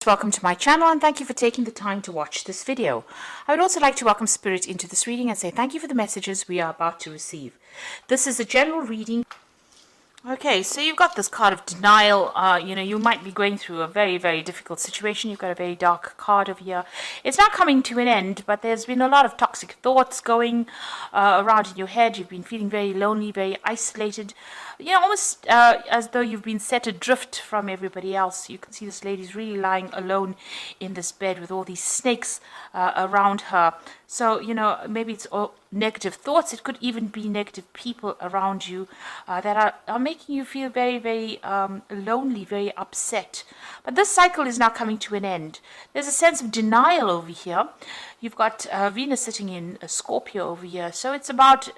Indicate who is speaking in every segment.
Speaker 1: Welcome to my channel and thank you for taking the time to watch this video. I would also like to welcome Spirit into this reading and say thank you for the messages we are about to receive. This is a general reading. Okay, so you've got this card of denial. You might be going through a very, very difficult situation. You've got a very dark card over here. It's not coming to an end, but there's been a lot of toxic thoughts going around in your head. You've been feeling very lonely, very isolated. Almost as though you've been set adrift from everybody else. You can see this lady's really lying alone in this bed with all these snakes around her. So, maybe it's all negative thoughts. It could even be negative people around you that are making you feel very, very lonely, very upset. But this cycle is now coming to an end. There's a sense of denial over here. You've got Venus sitting in Scorpio over here. So it's about...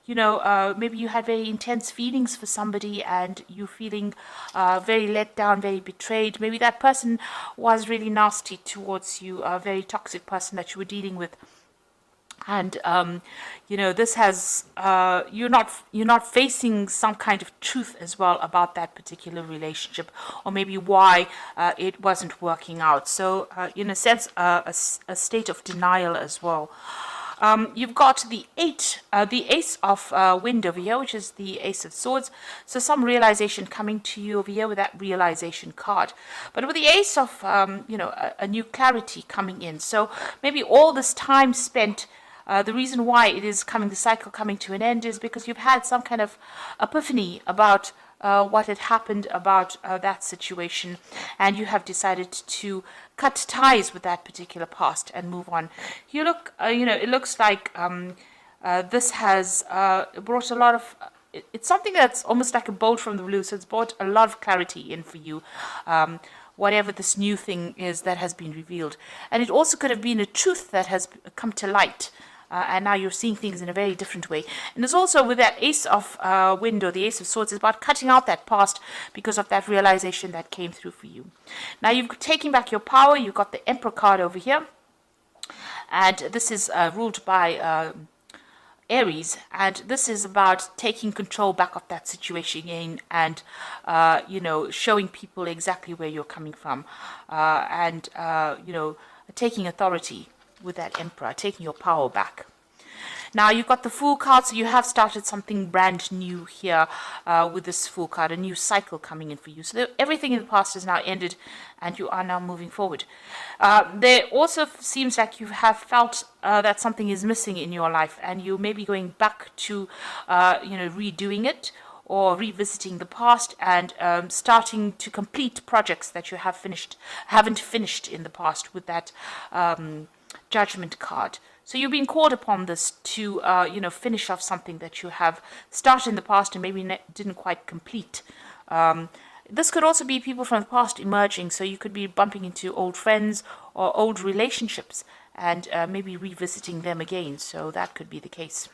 Speaker 1: maybe you had very intense feelings for somebody and you're feeling very let down, very betrayed. Maybe that person was really nasty towards you, a very toxic person that you were dealing with. And this has you're not facing some kind of truth as well about that particular relationship, or maybe why it wasn't working out. So in a sense, a state of denial as well. You've got the Ace of Wind over here, which is the Ace of Swords. So some realization coming to you over here with that realization card. But with the Ace of, a new clarity coming in. So maybe all this time spent, the reason why it is the cycle coming to an end is because you've had some kind of epiphany about what had happened about that situation, and you have decided to cut ties with that particular past and move on. It looks like this has brought a lot of, it's something that's almost like a bolt from the blue, so it's brought a lot of clarity in for you, whatever this new thing is that has been revealed. And it also could have been a truth that has come to light. And now you're seeing things in a very different way. And there's also with that Ace of Wind or the Ace of Swords, it's about cutting out that past because of that realization that came through for you. Now you've taken back your power. You've got the Emperor card over here. And this is ruled by Aries. And this is about taking control back of that situation again and, showing people exactly where you're coming from. Taking authority with that Emperor, taking your power back. Now you've got the Fool card, so you have started something brand new here with this Fool card, a new cycle coming in for you. So everything in the past has now ended and you are now moving forward. There also seems like you have felt that something is missing in your life and you may be going back to, redoing it or revisiting the past and starting to complete projects that you haven't finished in the past with that Judgment card. So you've been called upon this to, finish off something that you have started in the past and maybe didn't quite complete. This could also be people from the past emerging. So you could be bumping into old friends or old relationships and maybe revisiting them again. So that could be the case.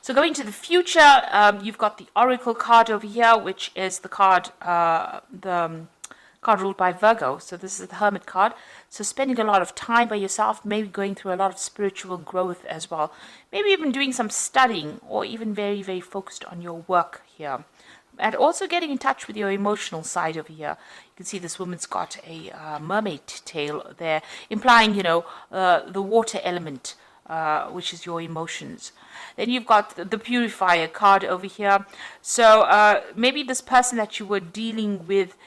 Speaker 1: So going to the future, you've got the Oracle card over here, which is the card, card ruled by Virgo. So this is the Hermit card. So spending a lot of time by yourself, maybe going through a lot of spiritual growth as well. Maybe even doing some studying or even very, very focused on your work here. And also getting in touch with your emotional side over here. You can see this woman's got a mermaid tail there, implying, the water element, which is your emotions. Then you've got the Purifier card over here. So maybe this person that you were dealing with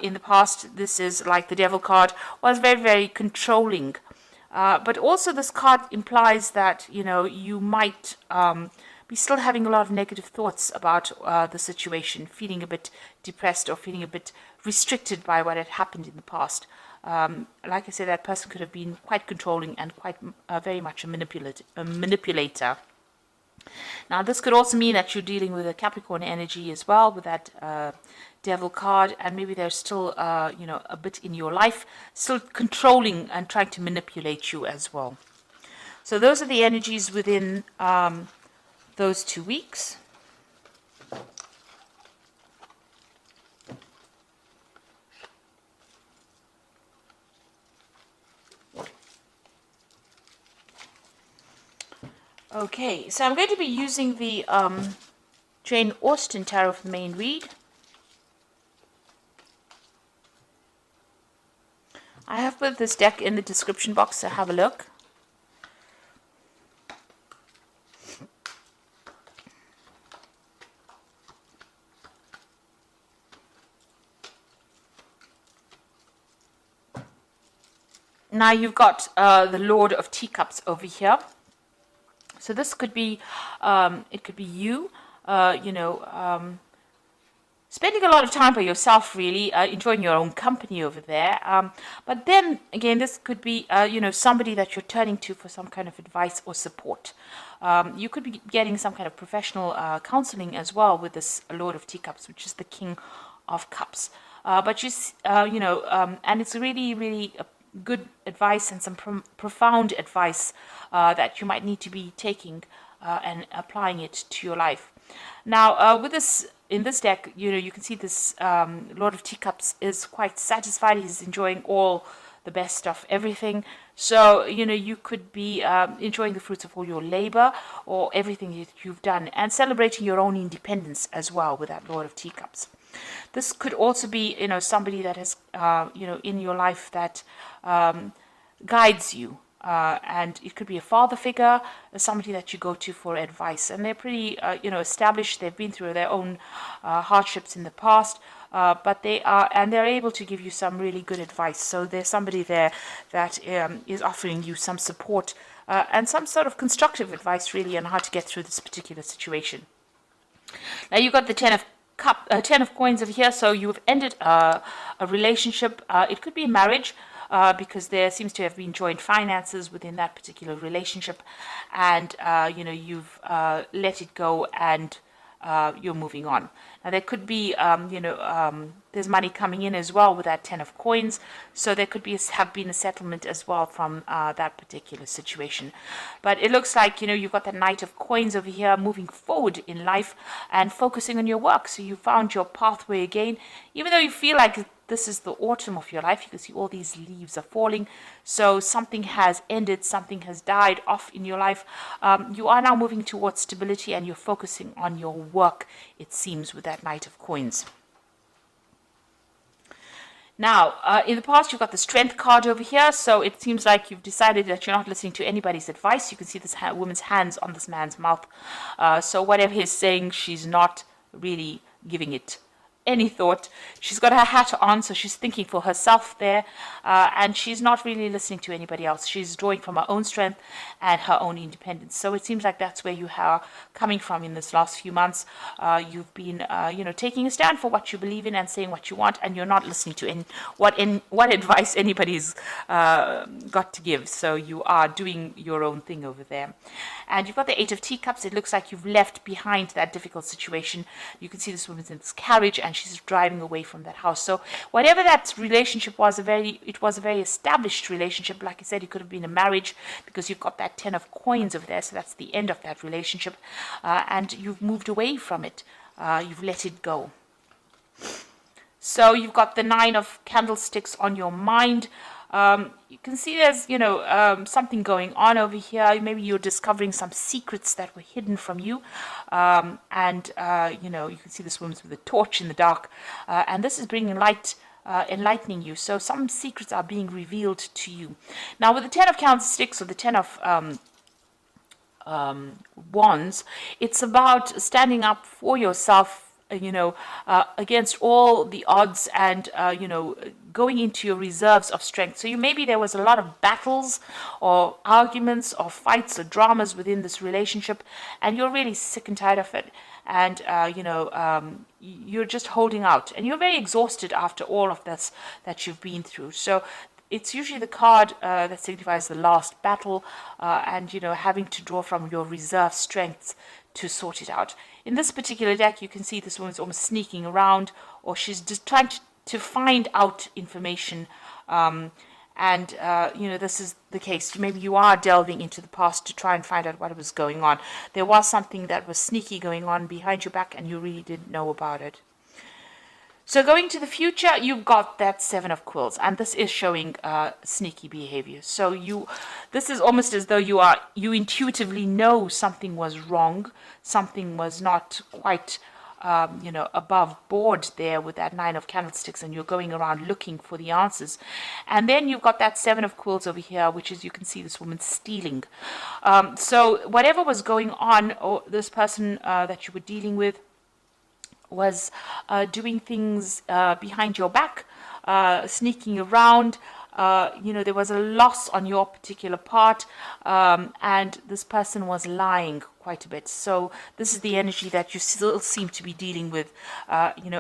Speaker 1: in the past, this is like the Devil card, was very, very controlling. But also this card implies that, you might be still having a lot of negative thoughts about the situation, feeling a bit depressed or feeling a bit restricted by what had happened in the past. Like I said, that person could have been quite controlling and quite very much a manipulator. Now, this could also mean that you're dealing with a Capricorn energy as well with that Devil card, and maybe there's still, a bit in your life, still controlling and trying to manipulate you as well. So those are the energies within those 2 weeks. Okay, so I'm going to be using the Jane Austen Tarot for the main read. I have put this deck in the description box, so have a look. Now you've got the Lord of Teacups over here. So this could be, it could be you, spending a lot of time by yourself, really, enjoying your own company over there. But then again, this could be, somebody that you're turning to for some kind of advice or support. You could be getting some kind of professional counseling as well with this Lord of Teacups, which is the King of Cups. But and it's really, really good advice and some profound advice that you might need to be taking and applying it to your life. Now, with this, in this deck, you can see this Lord of Teacups is quite satisfied. He's enjoying all the best of everything. So, you could be enjoying the fruits of all your labor or everything that you've done and celebrating your own independence as well with that Lord of Teacups. This could also be, somebody that has, in your life that guides you. And it could be a father figure, somebody that you go to for advice. And they're pretty, established. They've been through their own hardships in the past. But they're able to give you some really good advice. So there's somebody there that is offering you some support and some sort of constructive advice, really, on how to get through this particular situation. Now you've got the Ten of Coins over here. So you've ended a relationship. It could be a marriage. Because there seems to have been joint finances within that particular relationship, and you've let it go and you're moving on. Now there could be there's money coming in as well with that Ten of Coins, so there could have been a settlement as well from that particular situation. But it looks like you've got the Knight of Coins over here, moving forward in life and focusing on your work. So you found your pathway again, even though you feel like this is the autumn of your life. You can see all these leaves are falling. So something has ended, something has died off in your life. You are now moving towards stability and you're focusing on your work, it seems, with that Knight of Coins. Now, in the past, you've got the Strength card over here. So it seems like you've decided that you're not listening to anybody's advice. You can see this woman's hands on this man's mouth. So whatever he's saying, she's not really giving it any thought. She's got her hat on, so she's thinking for herself there, and she's not really listening to anybody else. She's drawing from her own strength and her own independence. So it seems like that's where you are coming from in this last few months. You've been taking a stand for what you believe in and saying what you want, and you're not listening to what advice anybody's got to give. So you are doing your own thing over there. And you've got the Eight of Teacups. It looks like you've left behind that difficult situation. You can see this woman's in this carriage and she's driving away from that house. So whatever that relationship was, it was a very established relationship. Like I said, it could have been a marriage because you've got that Ten of Coins over there. So that's the end of that relationship. And you've moved away from it. You've let it go. So you've got the Nine of Candlesticks on your mind. You can see there's, something going on over here. Maybe you're discovering some secrets that were hidden from you. You can see this woman's with a torch in the dark. And this is bringing light, enlightening you. So some secrets are being revealed to you. Now, with the Ten of Candlesticks or the Ten of Wands, it's about standing up for yourself, against all the odds and, going into your reserves of strength. So maybe there was a lot of battles or arguments or fights or dramas within this relationship, and you're really sick and tired of it. And, you're just holding out. And you're very exhausted after all of this that you've been through. So it's usually the card that signifies the last battle and, having to draw from your reserve strengths to sort it out. In this particular deck, you can see this woman's almost sneaking around, or she's just trying to find out information. This is the case. Maybe you are delving into the past to try and find out what was going on. There was something that was sneaky going on behind your back, and you really didn't know about it. So going to the future, you've got that Seven of Quills, and this is showing sneaky behavior. So this is almost as though you intuitively know something was wrong, something was not quite above board there with that 9 of candlesticks, and you're going around looking for the answers. And then you've got that 7 of quills over here, which is, you can see this woman stealing. So whatever was going on, or this person that you were dealing with was doing things behind your back, sneaking around. There was a loss on your particular part, and this person was lying quite a bit. So this is the energy that you still seem to be dealing with,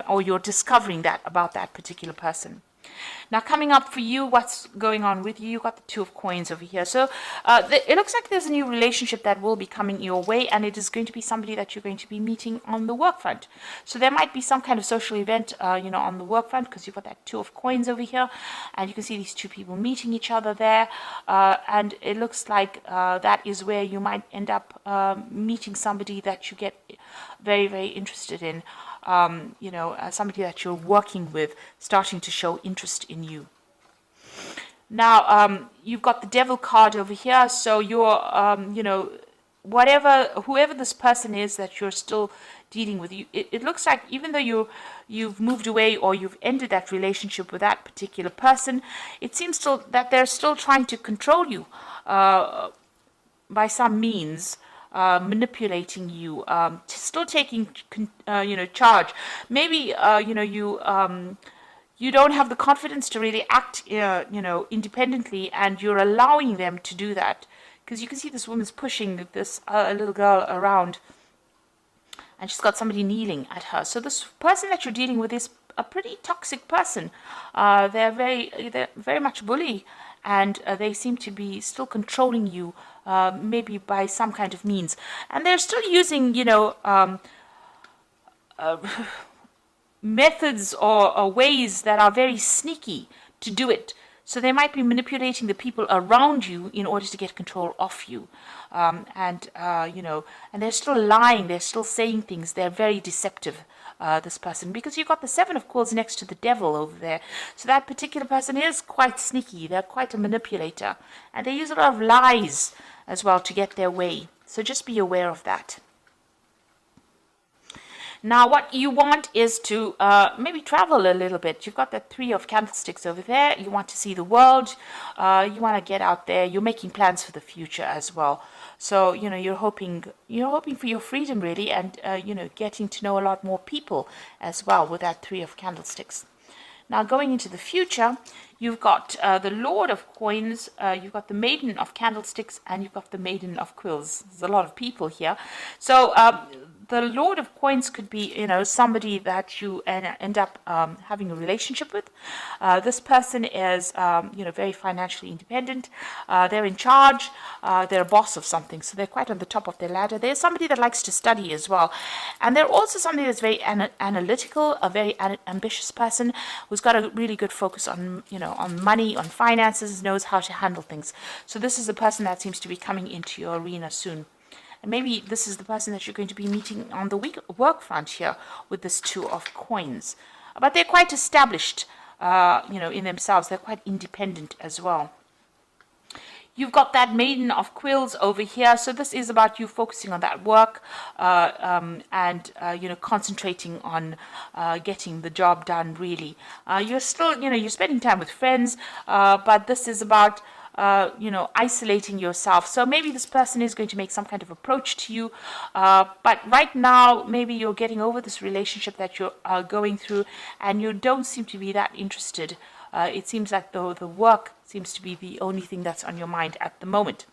Speaker 1: or you're discovering that about that particular person. Now, coming up for you, what's going on with you? You've got the 2 of coins over here. So it looks like there's a new relationship that will be coming your way, and it is going to be somebody that you're going to be meeting on the work front. So there might be some kind of social event, on the work front, because you've got that 2 of coins over here, and you can see these 2 people meeting each other there, and it looks like that is where you might end up meeting somebody that you get very, very interested in. Somebody that you're working with starting to show interest in you. Now, you've got the Devil card over here, so you're, whoever this person is that you're still dealing with, it looks like even though you've moved away or you've ended that relationship with that particular person, it seems still that they're still trying to control you by some means. Manipulating you, still taking charge. Maybe you don't have the confidence to really act independently, and you're allowing them to do that, because you can see this woman's pushing this little girl around, and she's got somebody kneeling at her. So this person that you're dealing with is a pretty toxic person. They're very much bully, and they seem to be still controlling you, maybe by some kind of means. And they're still using, methods or ways that are very sneaky to do it. So they might be manipulating the people around you in order to get control of you. And they're still lying. They're still saying things. They're very deceptive. This person, because you've got the 7 of coins next to the Devil over there. So that particular person is quite sneaky. They're quite a manipulator, and they use a lot of lies as well to get their way. So just be aware of that. Now, what you want is to maybe travel a little bit. You've got the 3 of candlesticks over there. You want to see the world. You want to get out there. You're making plans for the future as well. So, you're hoping for your freedom, really, and, getting to know a lot more people as well with that 3 of candlesticks. Now, going into the future, you've got the Lord of coins, you've got the Maiden of candlesticks, and you've got the Maiden of quills. There's a lot of people here. So, the Lord of coins could be, somebody that you end up having a relationship with. This person is, very financially independent. They're in charge. They're a boss of something, so they're quite on the top of their ladder. They're somebody that likes to study as well. And they're also somebody that's very analytical, a very ambitious person who's got a really good focus on, on money, on finances, knows how to handle things. So this is a person that seems to be coming into your arena soon. And maybe this is the person that you're going to be meeting on the work front here with this 2 of coins. But they're quite established, in themselves. They're quite independent as well. You've got that Maiden of quills over here. So this is about you focusing on that work and concentrating on getting the job done, really. You're still, you're spending time with friends, but this is about isolating yourself. So maybe this person is going to make some kind of approach to you, but right now maybe you're getting over this relationship that you're going through, and you don't seem to be that interested. It seems like the work seems to be the only thing that's on your mind at the moment.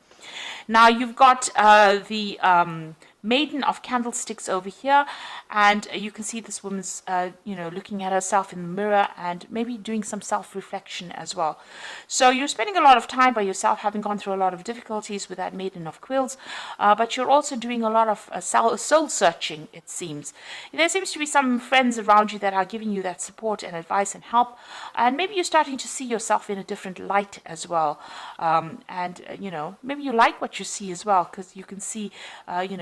Speaker 1: Now you've got the Maiden of candlesticks over here, and you can see this woman's looking at herself in the mirror and maybe doing some self-reflection as well. So you're spending a lot of time by yourself, having gone through a lot of difficulties with that Maiden of quills, but you're also doing a lot of soul searching, it seems. There seems to be some friends around you that are giving you that support and advice and help, and maybe you're starting to see yourself in a different light as well. Maybe you like what you see as well, because you can see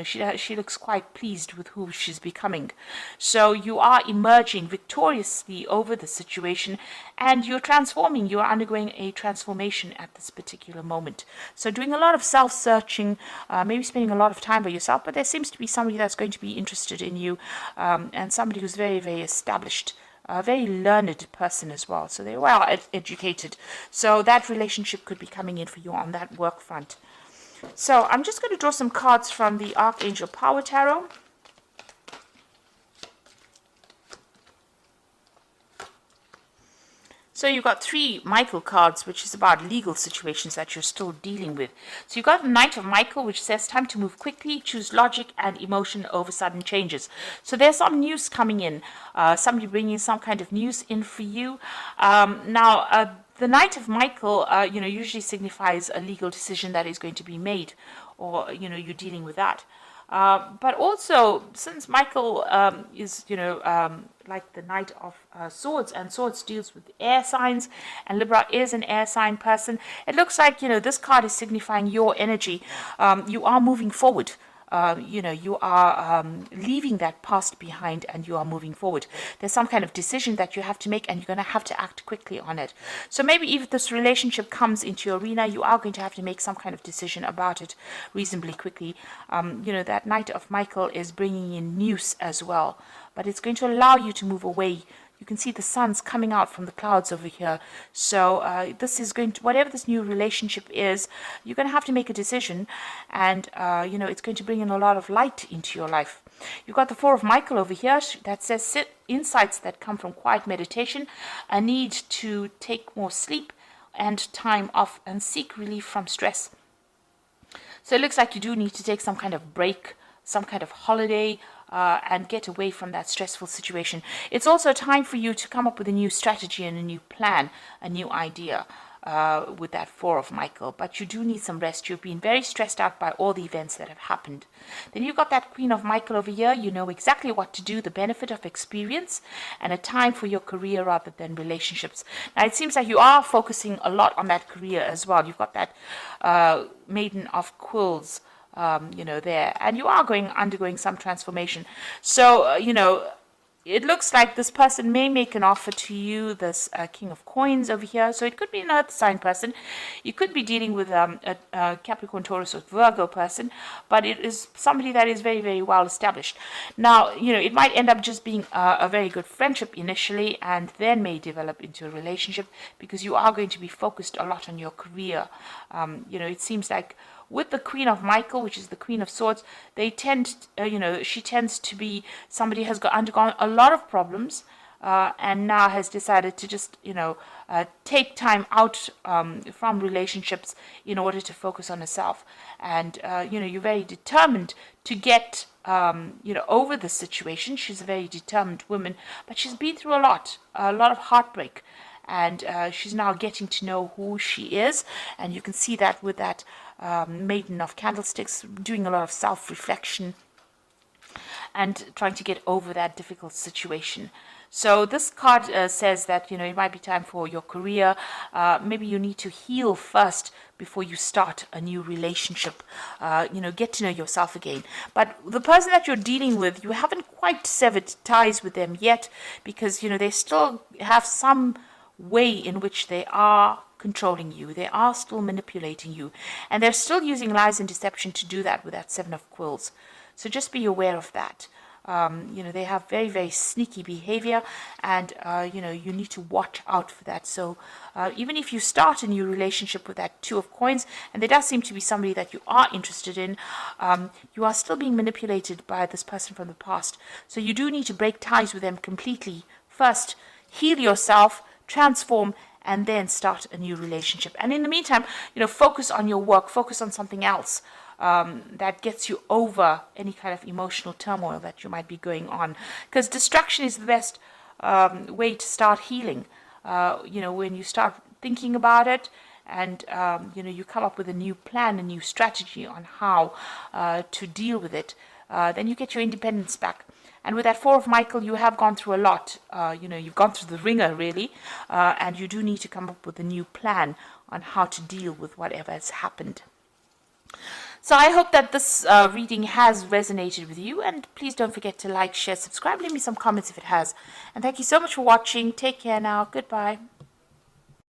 Speaker 1: she she looks quite pleased with who she's becoming. So you are emerging victoriously over the situation, and you're transforming. You're undergoing a transformation at this particular moment. So doing a lot of self-searching, maybe spending a lot of time by yourself, but there seems to be somebody that's going to be interested in you, and somebody who's very, very established, a very learned person as well. So they're well educated. So that relationship could be coming in for you on that work front. So I'm just going to draw some cards from the Archangel Power Tarot. So you've got 3 Michael cards, which is about legal situations that you're still dealing with. So you've got the Knight of Michael, which says time to move quickly, choose logic and emotion over sudden changes. So there's some news coming in, somebody bringing some kind of news in for you. The Knight of Michael, usually signifies a legal decision that is going to be made, or, you're dealing with that. But also, since Michael is, like the Knight of Swords, and Swords deals with air signs, and Libra is an air sign person, it looks like, this card is signifying your energy. You are moving forward. You are leaving that past behind, and you are moving forward. There's some kind of decision that you have to make, and you're going to have to act quickly on it. So maybe if this relationship comes into your arena, you are going to have to make some kind of decision about it reasonably quickly. That Knight of Michael is bringing in news as well, but it's going to allow you to move away. You can see the sun's coming out from the clouds over here. So this is going to, whatever this new relationship is, you're going to have to make a decision, and it's going to bring in a lot of light into your life. You've got the Four of Michael over here that says insights that come from quiet meditation, a need to take more sleep and time off, and seek relief from stress. So it looks like you do need to take some kind of break, some kind of holiday, and get away from that stressful situation. It's also time for you to come up with a new strategy and a new plan, a new idea with that Four of Michael. But you do need some rest. You've been very stressed out by all the events that have happened. Then you've got that Queen of Michael over here. You know exactly what to do, the benefit of experience, and a time for your career rather than relationships. Now, it seems like you are focusing a lot on that career as well. You've got that Maiden of Quills, there, and you are undergoing some transformation. So, it looks like this person may make an offer to you, this King of Coins over here. So it could be an earth sign person. You could be dealing with a Capricorn, Taurus, or Virgo person, but it is somebody that is very, very well established. Now, it might end up just being a very good friendship initially, and then may develop into a relationship, because you are going to be focused a lot on your career. It seems like with the Queen of Michael, which is the Queen of Swords, they tend, she tends to be somebody who has undergone a lot of problems, and now has decided to just, take time out from relationships in order to focus on herself. And, you're very determined to get, over the situation. She's a very determined woman, but she's been through a lot of heartbreak. And she's now getting to know who she is, and you can see that with that Maiden of Candlesticks, doing a lot of self-reflection and trying to get over that difficult situation. So this card says that, it might be time for your career. Maybe you need to heal first before you start a new relationship. Get to know yourself again. But the person that you're dealing with, you haven't quite severed ties with them yet, because, they still have some way in which they are controlling you. They are still manipulating you, and they're still using lies and deception to do that with that Seven of Quills. So just be aware of that. They have very, very sneaky behavior, and you need to watch out for that. So even if you start a new relationship with that Two of Coins, and there does seem to be somebody that you are interested in, you are still being manipulated by this person from the past. So you do need to break ties with them completely first. Heal yourself, transform, and then start a new relationship. And in the meantime, focus on your work, focus on something else that gets you over any kind of emotional turmoil that you might be going on. Because distraction is the best way to start healing. When you start thinking about it, and you come up with a new plan, a new strategy on how to deal with it, then you get your independence back. And with that Four of Michael, you have gone through a lot. You've gone through the ringer, really. And you do need to come up with a new plan on how to deal with whatever has happened. So I hope that this reading has resonated with you, and please don't forget to like, share, subscribe, leave me some comments if it has. And thank you so much for watching. Take care now. Goodbye.